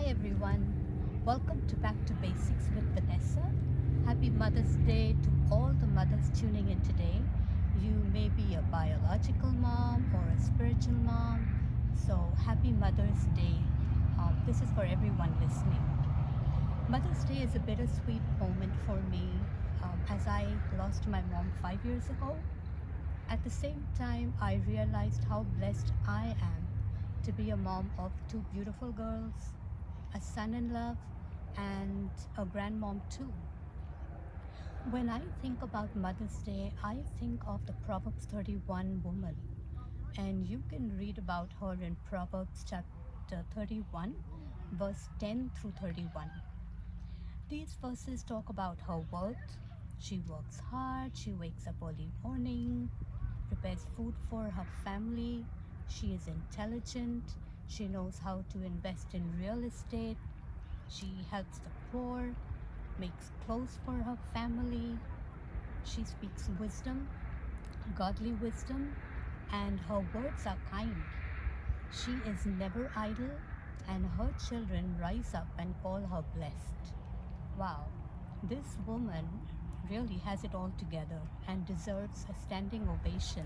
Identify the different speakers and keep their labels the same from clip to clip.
Speaker 1: everyone. Welcome to Back to Basics with Vanessa. Happy Mother's Day to all the mothers tuning in today. You may be a biological mom or a spiritual mom. So, happy Mother's Day. This is for everyone listening. Mother's Day is a bittersweet moment for me as I lost my mom 5 years ago. At the same time, I realized how blessed I am to be a mom of two beautiful girls, a son in love, and a grandmom too. When I think about Mother's Day, I think of the Proverbs 31 woman, and you can read about her in Proverbs chapter 31, verse 10 through 31. These verses talk about her worth. She works hard, she wakes up early morning, prepares food for her family, she is intelligent, she knows how to invest in real estate, she helps the poor, makes clothes for her family, she speaks wisdom, godly wisdom, and her words are kind. She is never idle, and her children rise up and call her blessed. Wow, this woman really has it all together and deserves a standing ovation.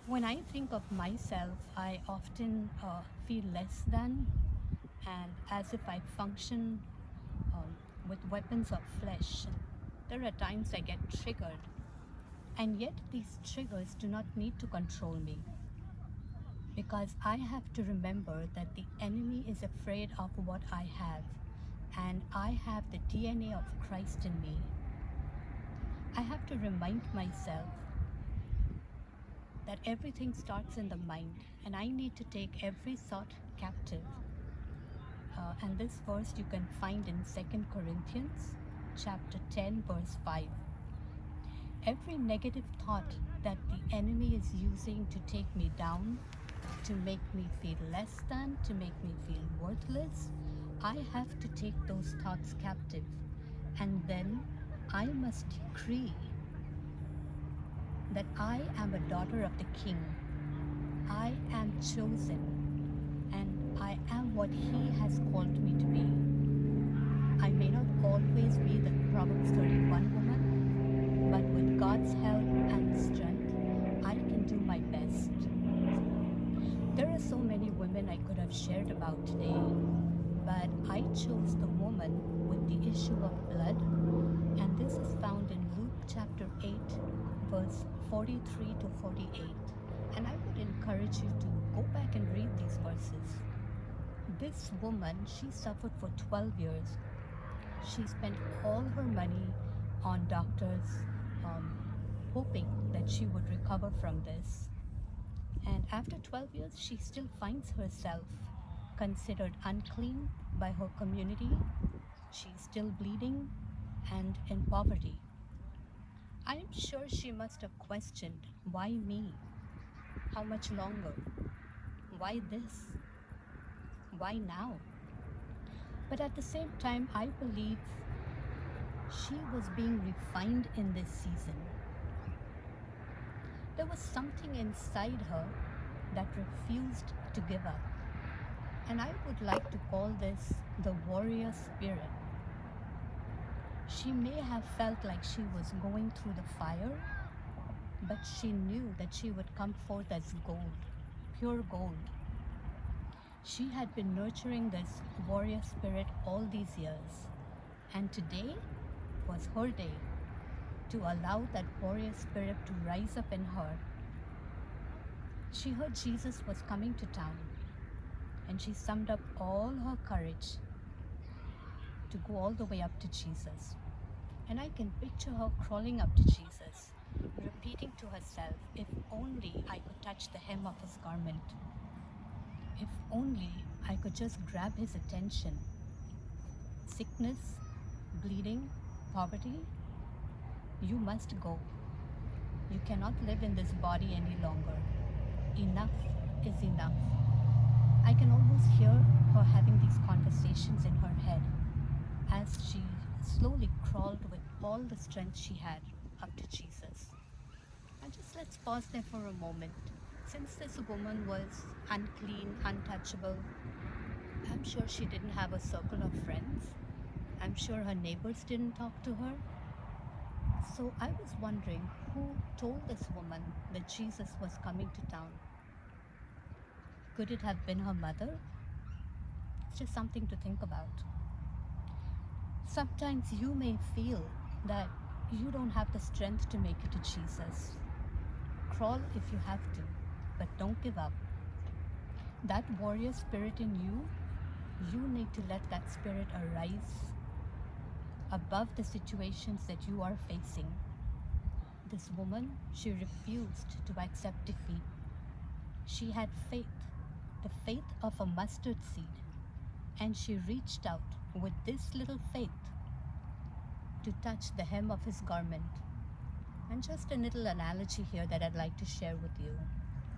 Speaker 1: When I think of myself, I often feel less than and as if I function um, with weapons of flesh. There are times I get triggered, and yet these triggers do not need to control me because I have to remember that the enemy is afraid of what I have, and I have the DNA of Christ in me. I have to remind myself that everything starts in the mind, and I need to take every thought captive. And this verse you can find in 2 Corinthians chapter 10 verse 5. Every negative thought that the enemy is using to take me down, to make me feel less than, to make me feel worthless, I have to take those thoughts captive. And then I must decree that I am a daughter of the King. I am chosen, and I am what He has called me to be. I may not always be the Proverbs 31 woman, but with God's help and strength, I can do my best. There are so many women I could have shared about today, but I chose the woman with the issue of blood, and this is found in Luke chapter 8, verse 43 to 48. And I would encourage you to go back and read these verses. This woman, she suffered for 12 years. She spent all her money on doctors, hoping that she would recover from this. And after 12 years, she still finds herself considered unclean by her community. She's still bleeding and in poverty. I am sure she must have questioned, why me? How much longer? Why this? Why now? But at the same time, I believe she was being refined in this season. There was something inside her that refused to give up. And I would like to call this the warrior spirit. She may have felt like she was going through the fire, but she knew that she would come forth as gold, pure gold. She had been nurturing this warrior spirit all these years, and today was her day to allow that warrior spirit to rise up in her. She heard Jesus was coming to town, and she summed up all her courage to go all the way up to Jesus. And I can picture her crawling up to Jesus, repeating to herself, if only I could touch the hem of his garment. If only I could just grab his attention. Sickness, bleeding, poverty, you must go. You cannot live in this body any longer. Enough is enough. I can almost hear her having these conversations in her head as she slowly crawled with all the strength she had up to Jesus. And just let's pause there for a moment. Since this woman was unclean, untouchable, I'm sure she didn't have a circle of friends. I'm sure her neighbors didn't talk to her. So I was wondering who told this woman that Jesus was coming to town. Could it have been her mother? It's just something to think about. Sometimes you may feel that you don't have the strength to make it to Jesus. Crawl if you have to, but don't give up. That warrior spirit in you need to let that spirit arise above the situations that you are facing. This woman, she refused to accept defeat. She had faith, the faith of a mustard seed, and she reached out with this little faith to touch the hem of his garment. And just a little analogy here that I'd like to share with you.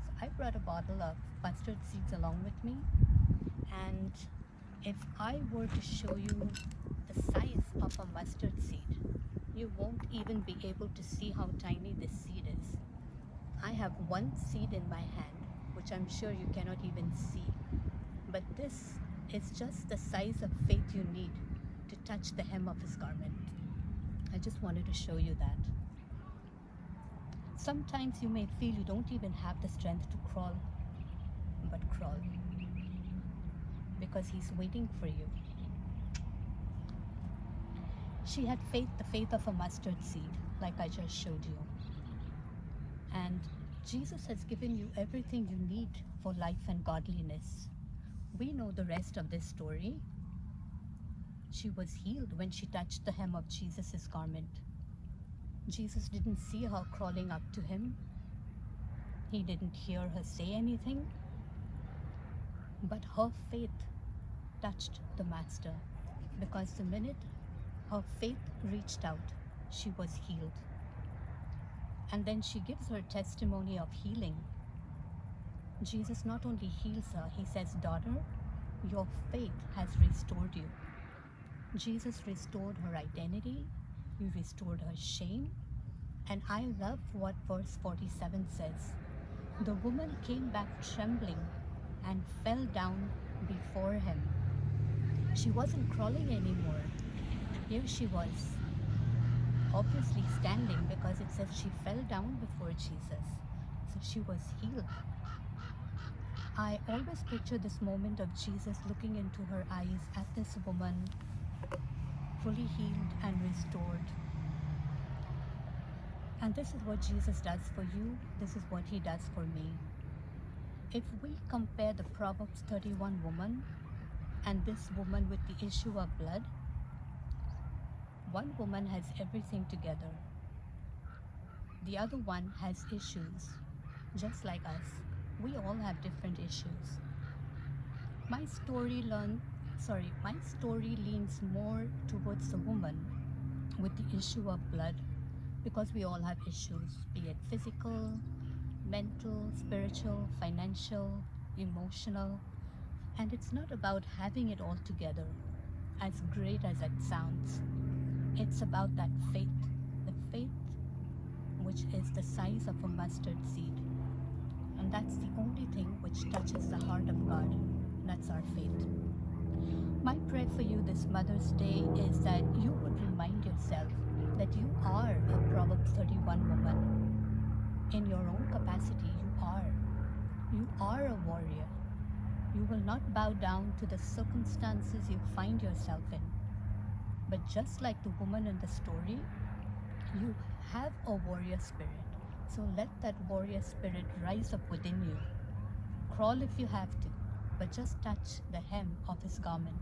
Speaker 1: So I brought a bottle of mustard seeds along with me, and if I were to show you the size of a mustard seed, you won't even be able to see how tiny this seed is. I have one seed in my hand, which I'm sure you cannot even see, but this is just the size of faith you need to touch the hem of his garment. I just wanted to show you that. Sometimes you may feel you don't even have the strength to crawl, but crawl, because he's waiting for you. She had faith, the faith of a mustard seed, like I just showed you. And Jesus has given you everything you need for life and godliness. We know the rest of this story. She was healed when she touched the hem of Jesus' garment. Jesus didn't see her crawling up to him. He didn't hear her say anything. But her faith touched the Master, because the minute her faith reached out, she was healed. And then she gives her testimony of healing. Jesus not only heals her, he says, "Daughter, your faith has restored you." Jesus restored her identity, he restored her shame. And I love what verse 47 says. The woman came back trembling and fell down before him. She wasn't crawling anymore. Here she was, obviously standing, because it says she fell down before Jesus. So she was healed. I always picture this moment of Jesus looking into her eyes at this woman, fully healed and restored. And this is what Jesus does for you. This is what he does for me. If we compare the Proverbs 31 woman and this woman with the issue of blood, one woman has everything together. The other one has issues, just like us. We all have different issues. My story leans more towards the woman with the issue of blood, because we all have issues, be it physical, mental, spiritual, financial, emotional. And it's not about having it all together, as great as it sounds. It's about that faith, the faith which is the size of a mustard seed. And that's the only thing which touches the heart of God. That's our faith. My prayer for you this Mother's Day is that you would remind yourself that you are a Proverbs 31 woman. In your own capacity, you are. You are a warrior. You will not bow down to the circumstances you find yourself in. But just like the woman in the story, you have a warrior spirit. So let that warrior spirit rise up within you. Crawl if you have to, but just touch the hem of his garment.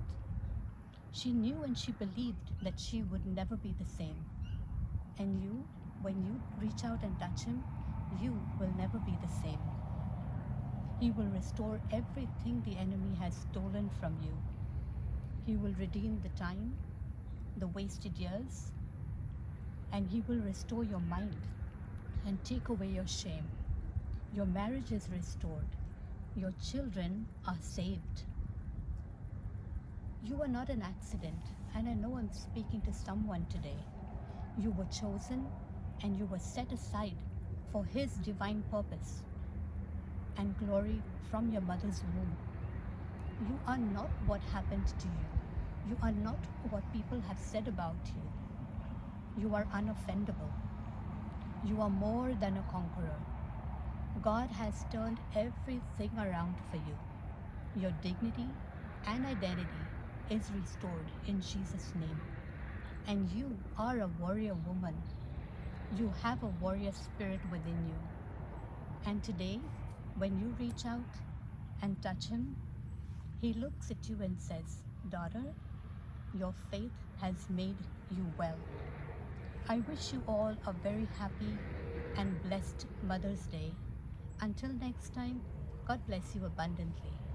Speaker 1: She knew and she believed that she would never be the same. And you, when you reach out and touch him, you will never be the same. He will restore everything the enemy has stolen from you. He will redeem the time, the wasted years, and he will restore your mind and take away your shame. Your marriage is restored. Your children are saved. You are not an accident, and I know I'm speaking to someone today. You were chosen and you were set aside for his divine purpose and glory from your mother's womb. You are not what happened to you. You are not what people have said about you. You are unoffendable. You are more than a conqueror. God has turned everything around for you. Your dignity and identity is restored in Jesus' name. And you are a warrior woman. You have a warrior spirit within you. And today, when you reach out and touch him, he looks at you and says, "Daughter, your faith has made you well." I wish you all a very happy and blessed Mother's Day. Until next time, God bless you abundantly.